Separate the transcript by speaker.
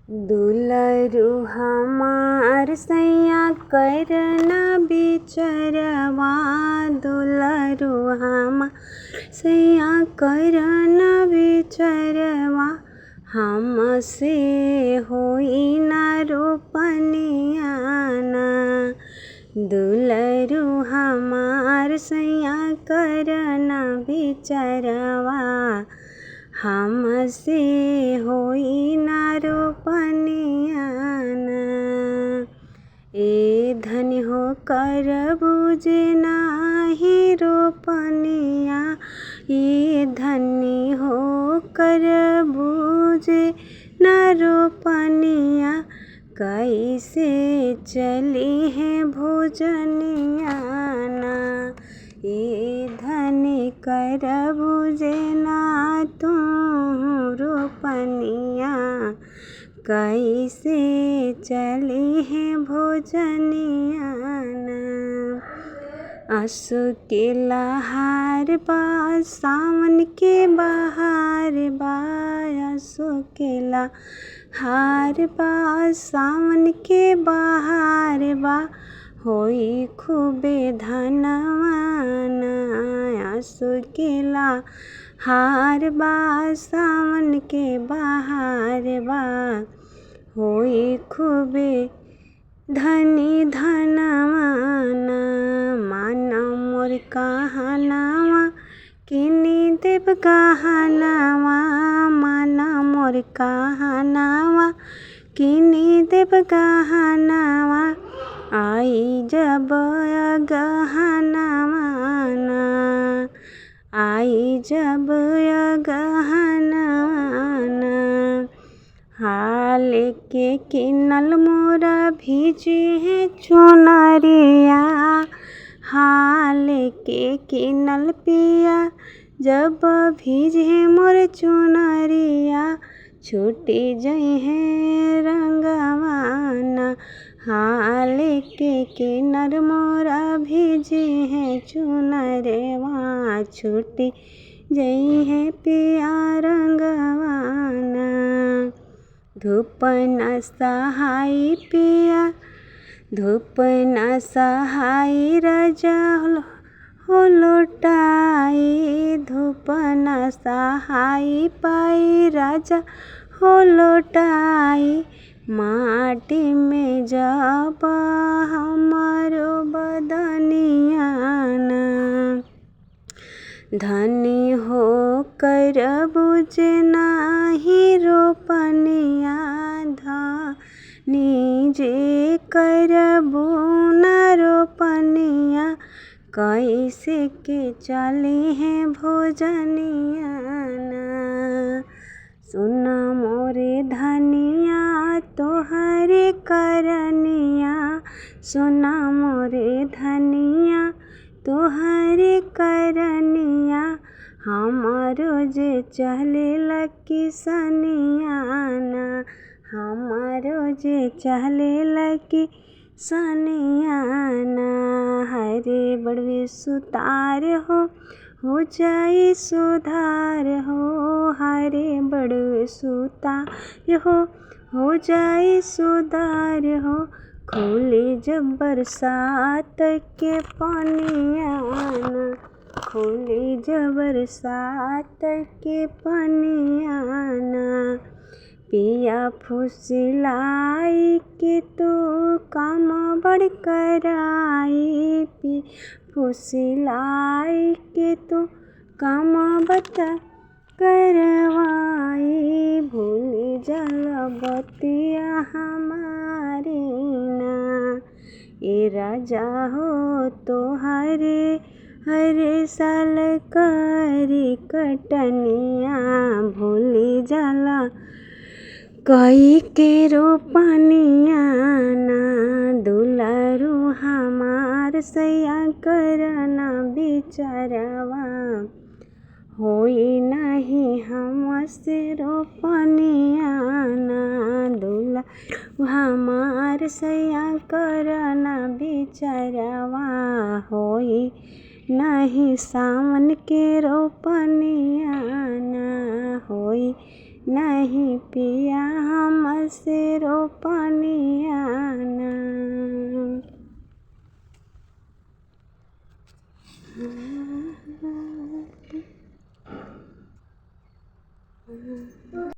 Speaker 1: दुलरु हमार सैया करना बिचरवा, दुलरु हमार सैया करना बिचरवा, हमसे होई ना रोपनियाना। दुलरु हमार सैया करना बिचरवा, हमसे होई ना रोपनियाना। ए धनी हो करबूजे नाही रोपनिया, ये धनी हो करबूजे ना रोपनिया, कैसे चली है भोजनियाना। ये धनी करबूजे ना तू रोपनिया, कैसे चली है भोजनियाना। आसो के लहार बा सावन के बहार बा, आसो के लहार बा सावन के बहार बा, होई खूबे धनवाना। आसो के लहार बा सावन के बहार बा, होई खूबे धनी धनवाना। माना मोर कहनावा किनी देव गहनावा, माना मोर कहनावा किनी देव गहनावा, आई जब गहनावाना, आई जब गहनावाना। हाल के किनल मोरा भीजी है चुनरिया, हाल के किनल पिया जब भीजे मोर चुनरिया, छूटी जई है रंगवाना। हाल के किनल मोरा भीजी है चुनरवा, छूटी जई है पिया रंगवाना। धूप न सहाई पिया धूप न सहाई राजा हो लौटाई, धूप न सहाई पाई राजा हो लौटाई, माटी में जब हमारो बदनियाना। धनी हो करबूजे नाही रोपनिया, धनी जे करबू ना रोपनिया, कैसे के चली है भोजनियाना। सुना मोरे धनिया तोहरे करनिया, सुना मोरे धनिया तोहरे करनिया, हमारो जे चले लकी सनियाना, हमारो जे चले लकी सनियाना। हरे बड़वे सुतार हो जाए सुधार हो, हरे बड़वे सुतार हो जाए सुधार हो, खुली जब बरसात के पानियाना, खुली जब बरसात के पानियाना। पिया फुसिलाई के तो काम बड़ कराई, पिया फुसिलाई के तो काम बता करवाई, भूल जल बतिया हमारी ना। ये राजा हो तो हर साल करी कटनिया, भूली जाला कई के रोपनियाना। दुलरु हमार सैया करना बिचरवा, होई नहीं हमसे रोपनियाना। दुलरु हमार सैया करना बिचरवा, होई नहीं सावन के रोपनियाना, होई नहीं पिया हमसे रोपनिया ना।